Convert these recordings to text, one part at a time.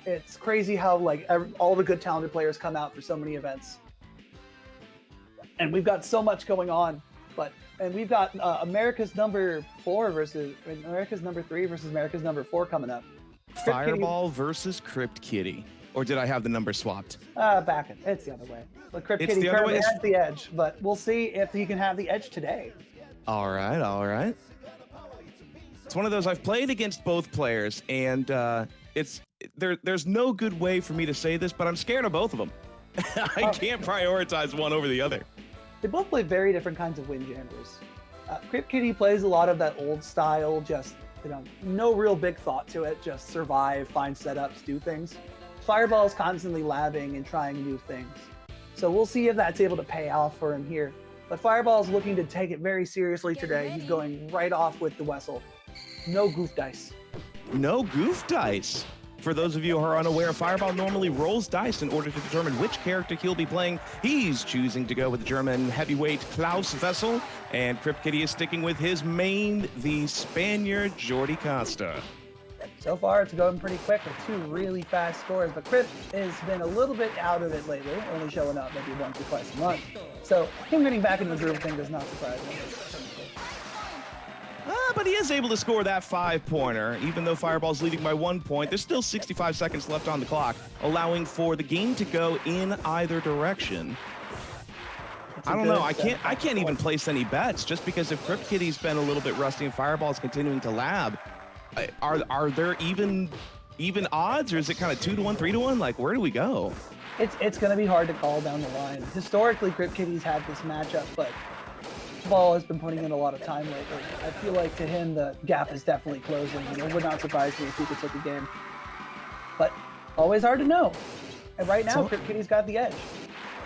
It's crazy how like all the good talented players come out for so many events, and we've got so much going on. And we've got America's number 4 versus America's number 3 versus America's number 4 coming up. Fireball versus CryptKiddie. Or did I have the number swapped? Back it. It's the other way. But CryptKiddie currently has the edge, but we'll see if he can have the edge today. All right. It's one of those I've played against both players, and there's no good way for me to say this, but I'm scared of both of them. I can't prioritize one over the other. They both play very different kinds of windjammers. CryptKiddie plays a lot of that old style, just no real big thought to it, just survive, find setups, do things. Fireball is constantly labbing and trying new things. So we'll see if that's able to pay off for him here. But Fireball is looking to take it very seriously today. He's going right off with the Wessel. No goof dice. No goof dice. For those of you who are unaware, Fireball normally rolls dice in order to determine which character he'll be playing. He's choosing to go with the German heavyweight Klaus Wessel, and CryptKiddie is sticking with his main, the Spaniard Jordi Costa. So far, it's going pretty quick with 2 really fast scores, but Crypt has been a little bit out of it lately, only showing up maybe once or twice a month. So him getting back in the groove thing does not surprise me. But he is able to score that 5-pointer. Even though Fireball's leading by 1 point, there's still 65 seconds left on the clock, allowing for the game to go in either direction. I don't know. I can't even place any bets just because if CryptKiddie's been a little bit rusty and Fireball's continuing to lab, are there even odds, or is it kind of 2-1, 3-1? Like, where do we go? It's going to be hard to call down the line. Historically, CryptKiddie's had this matchup, but Ball has been putting in a lot of time lately. I feel like to him the gap is definitely closing. It would not surprise me if he could take a game. But always hard to know. And right now, CryptKiddie's got the edge.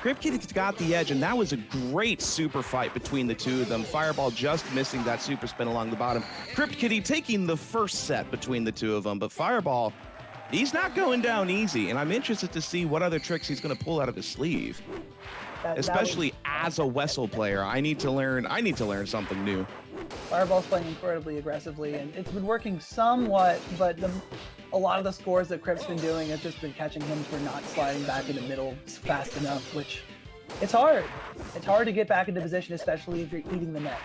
CryptKiddie's got the edge, and that was a great super fight between the two of them. Fireball just missing that super spin along the bottom. CryptKiddie taking the first set between the two of them, but Fireball, he's not going down easy, and I'm interested to see what other tricks he's going to pull out of his sleeve. Especially as a Wessel player, I need to learn something new. Fireball's playing incredibly aggressively, and it's been working somewhat, but a lot of the scores that Crypt's been doing have just been catching him for not sliding back in the middle fast enough, which it's hard. It's hard to get back into position, especially if you're eating the net.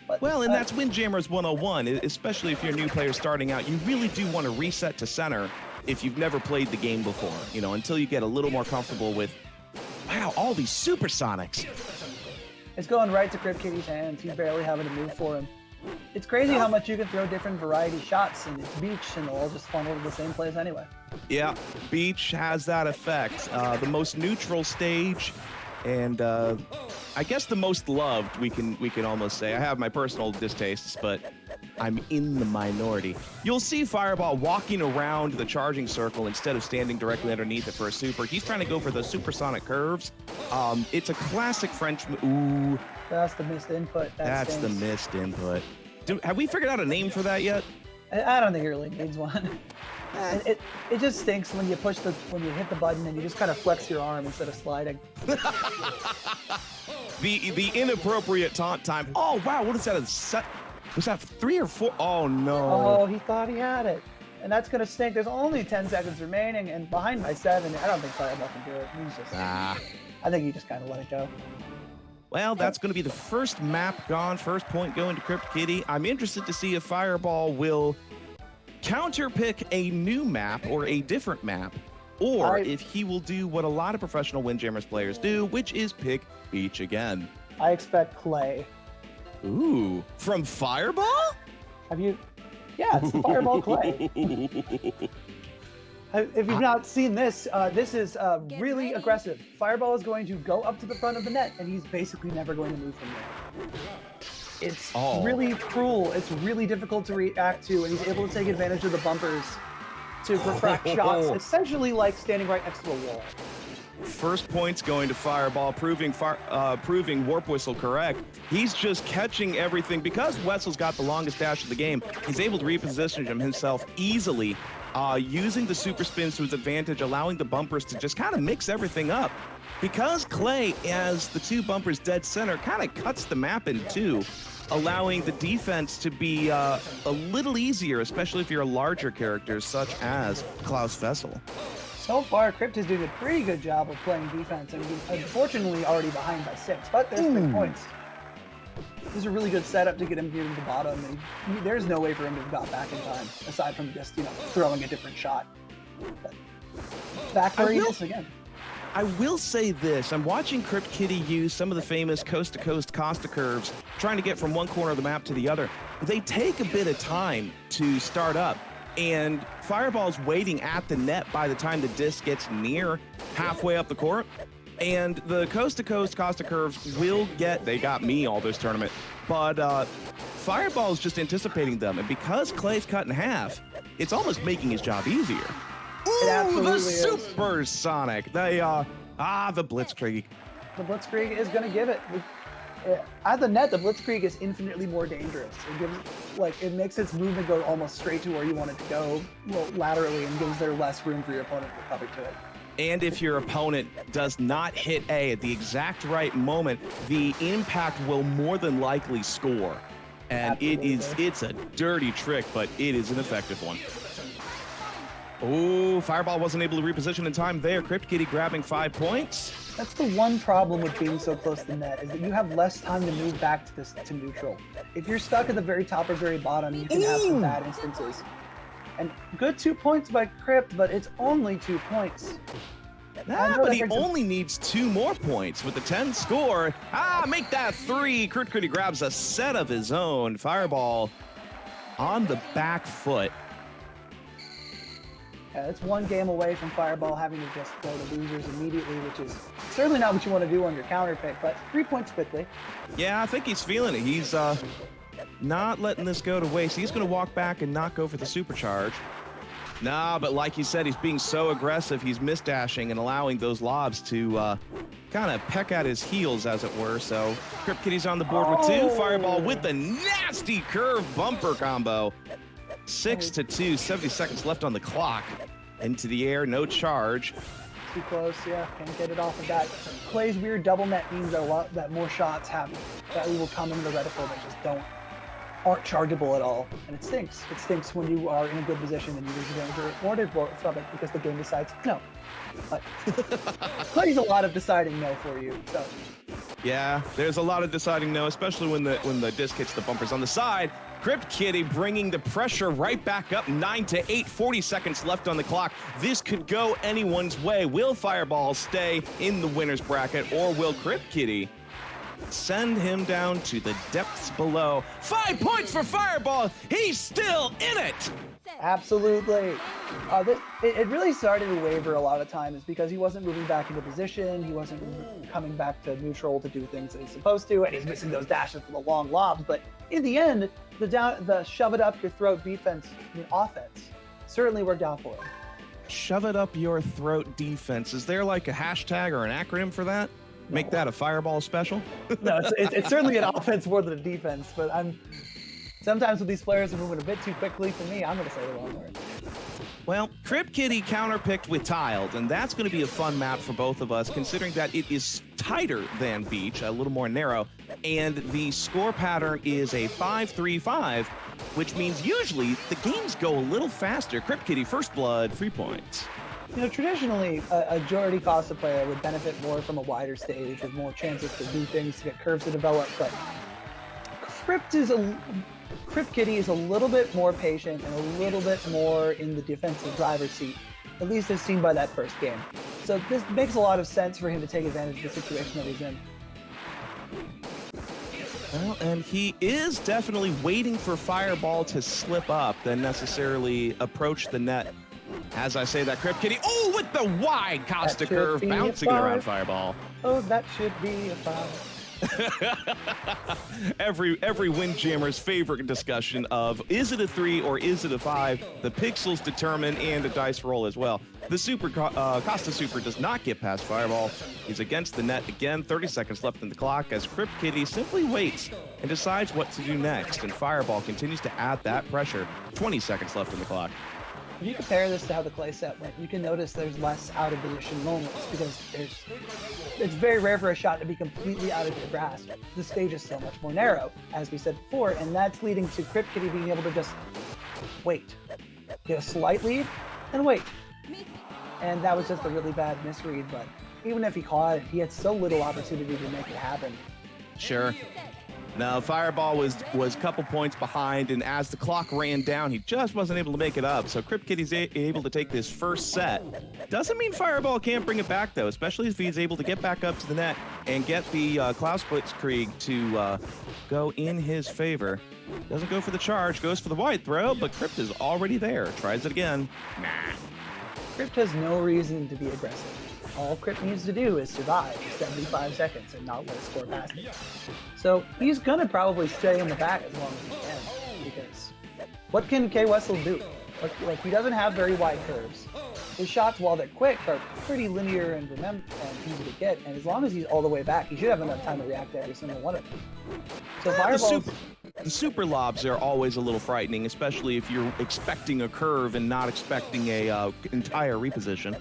But, and that's Windjammers 101, especially if you're a new player starting out. You really do want to reset to center if you've never played the game before, until you get a little more comfortable with, wow, all these supersonics. It's going right to CryptKiddie's hands. He's barely having to move for him. It's crazy how much you can throw different variety shots, and it's beach, and they'll all just funnel to the same place anyway. Yeah, beach has that effect. The most neutral stage, and I guess the most loved, we can almost say. I have my personal distastes, but I'm in the minority. You'll see Fireball walking around the charging circle instead of standing directly underneath it for a super. He's trying to go for the supersonic curves. It's a classic French. Ooh. That's the missed input. That's the missed input. Have we figured out a name for that yet? I don't think it really needs one. It just stinks when you hit the button and you just kind of flex your arm instead of sliding. The inappropriate taunt time. Oh wow, what is that? Was that 3 or 4? Oh no. Oh, he thought he had it. And that's going to stink. There's only 10 seconds remaining, and behind by 7, I don't think Fireball can do it. I think he just kind of let it go. Well, that's going to be the first map gone, first point going to CryptKiddie. I'm interested to see if Fireball will counter-pick a new map or a different map, or if he will do what a lot of professional Windjammers players do, which is pick beach again. I expect clay. Ooh, from Fireball? Yeah, it's the Fireball clay. If you've not seen this, this is really aggressive. Fireball is going to go up to the front of the net, and he's basically never going to move from there. It's really cruel. It's really difficult to react to, and he's able to take advantage of the bumpers to refract shots, essentially like standing right next to a wall. First point's going to Fireball, proving Warp Whistle correct. He's just catching everything. Because Wessel's got the longest dash of the game, he's able to reposition himself easily using the super spins to his advantage, allowing the bumpers to just kind of mix everything up. Because Clay, as the two bumpers dead center, kind of cuts the map in two, allowing the defense to be a little easier, especially if you're a larger character such as Klaus Fessel. So far, Crypt is doing a pretty good job of playing defense, and he's unfortunately already behind by 6, but there's 3 points. This is a really good setup to get him here to the bottom, and there's no way for him to have got back in time, aside from just, throwing a different shot. But back where he is again. I will say this, I'm watching CryptKiddie use some of the famous coast-to-coast Costa curves, trying to get from one corner of the map to the other. They take a bit of time to start up, and Fireball's waiting at the net by the time the disc gets near halfway up the court. And the coast-to-coast Costa curves will they got me all this tournament, but Fireball's just anticipating them. And because Clay's cut in half, it's almost making his job easier. Ooh, the supersonic. The Blitzkrieg. The Blitzkrieg is going to give it. At the net, the Blitzkrieg is infinitely more dangerous. It makes its movement go almost straight to where you want it to go, laterally, and gives there less room for your opponent to recover to it. And if your opponent does not hit A at the exact right moment, the impact will more than likely score. And it's a dirty trick, but it is an effective one. Oh, Fireball wasn't able to reposition in time there. CryptKiddie grabbing 5 points. That's the one problem with being so close to the net, is that you have less time to move back to neutral. If you're stuck at the very top or very bottom, you can have some bad instances. And good 2 points by Crypt, but it's only 2 points. But he only needs 2 more points with the 10 score. Make that 3. CryptKiddie grabs a set of his own. Fireball on the back foot. Yeah, it's one game away from Fireball having to just go to losers immediately, which is certainly not what you want to do on your counter pick, but 3 points quickly. Yeah, I think he's feeling it. He's not letting this go to waste. He's going to walk back and not go for the supercharge. Nah, but like you said, he's being so aggressive. He's misdashing and allowing those lobs to kind of peck at his heels, as it were. So CryptKiddie's on the board with 2. Fireball with the nasty curve bumper combo. 6-2, 70 seconds left on the clock. Into the air, no charge. Too close, yeah, can't get it off of that. Clay's weird double net means that more shots that will come into the reticle that just aren't chargeable at all. And it stinks. It stinks when you are in a good position and you lose a game you're rewarded from it because the game decides no. But Clay's a lot of deciding no for you, so. Yeah, there's a lot of deciding no, especially when the disc hits the bumpers on the side. CryptKiddie bringing the pressure right back up, 9-8, 40 seconds left on the clock. This could go anyone's way. Will Fireball stay in the winner's bracket, or will CryptKiddie send him down to the depths below? 5 points for Fireball. He's still in it. Absolutely. It really started to waver a lot of times because he wasn't moving back into position. He wasn't coming back to neutral to do things that he's supposed to, and he's missing those dashes for the long lobs. But in the end, the shove it up your throat offense certainly worked out for him. Shove it up your throat defense. Is there like a hashtag or an acronym for that? Make that a Fireball special? No, it's certainly an offense more than a defense, but sometimes with these players are moving a bit too quickly for me, I'm going to say the wrong word. Well, CryptKiddie counterpicked with Tiled, and that's going to be a fun map for both of us, considering that it is tighter than Beach, a little more narrow, and the score pattern is a 5-3-5, which means usually the games go a little faster. CryptKiddie, first blood, 3 points. Traditionally, a Jordy Costa player would benefit more from a wider stage with more chances to do things, to get curves to develop, but CryptKiddie is a little bit more patient and a little bit more in the defensive driver's seat, at least as seen by that first game. So this makes a lot of sense for him to take advantage of the situation that he's in. Well, and he is definitely waiting for Fireball to slip up than necessarily approach the net. As I say that, CryptKiddie, with the wide Costa curve, bouncing around Fireball. Oh, that should be a 5. Every Windjammer's favorite discussion of, is it a 3 or is it a 5? The pixels determine, and a dice roll as well. The Costa Super does not get past Fireball. He's against the net again, 30 seconds left in the clock as CryptKiddie simply waits and decides what to do next, and Fireball continues to add that pressure. 20 seconds left in the clock. If you compare this to how the clay set went, you can notice there's less out of position moments because it's very rare for a shot to be completely out of your grasp. The stage is so much more narrow, as we said before, and that's leading to CryptKiddie being able to just wait, get a slight lead, and wait. And that was just a really bad misread, but even if he caught it, he had so little opportunity to make it happen. Sure. No, Fireball was a couple points behind, and as the clock ran down, he just wasn't able to make it up. So CryptKiddie's able to take this first set. Doesn't mean Fireball can't bring it back, though, especially if he's able to get back up to the net and get the Klaus Blitzkrieg to go in his favor. Doesn't go for the charge, goes for the wide throw, but Crypt is already there. Tries it again. Nah. Crypt has no reason to be aggressive. All Crypt needs to do is survive 75 seconds and not let it score past him. So he's going to probably stay in the back as long as he can, because what can K. Wessel do? Like he doesn't have very wide curves. His shots, while they're quick, are pretty linear and easy to get, and as long as he's all the way back, he should have enough time to react to every single one of them. So Fireball's... The super lobs are always a little frightening, especially if you're expecting a curve and not expecting a entire reposition.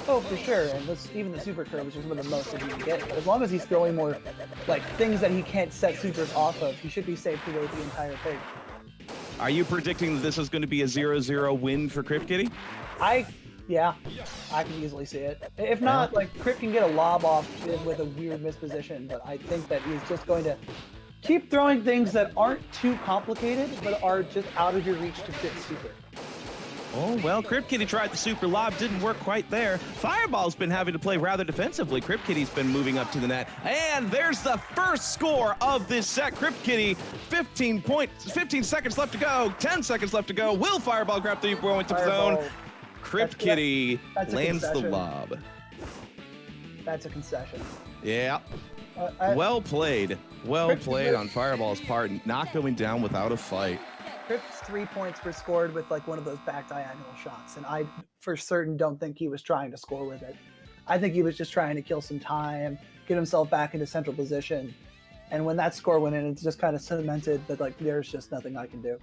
Oh, for sure, and even the super curves are some of the most that he can get. But as long as he's throwing more, like, things that he can't set supers off of, he should be safe to wait the entire thing. Are you predicting that this is going to be a 0-0 win for CryptKiddie? Yeah, I can easily see it. If not, like, Crypt can get a lob off with a weird misposition, but I think that he's just going to keep throwing things that aren't too complicated, but are just out of your reach to fit super. Oh, well, CryptKiddie tried the super lob, didn't work quite there. Fireball's been having to play rather defensively. CryptKiddie's been moving up to the net. And there's the first score of this set. CryptKiddie, 15 seconds left to go, 10 seconds left to go. Will Fireball grab the point to the zone? CryptKiddie lands the lob. That's a concession. Yeah. Well played. Well played on Fireball's part, not going down without a fight. Crypt's 3 points were scored with like one of those back diagonal shots, and I for certain don't think he was trying to score with it. I think he was just trying to kill some time, get himself back into central position, and when that score went in, it's just kind of cemented that like there's just nothing I can do.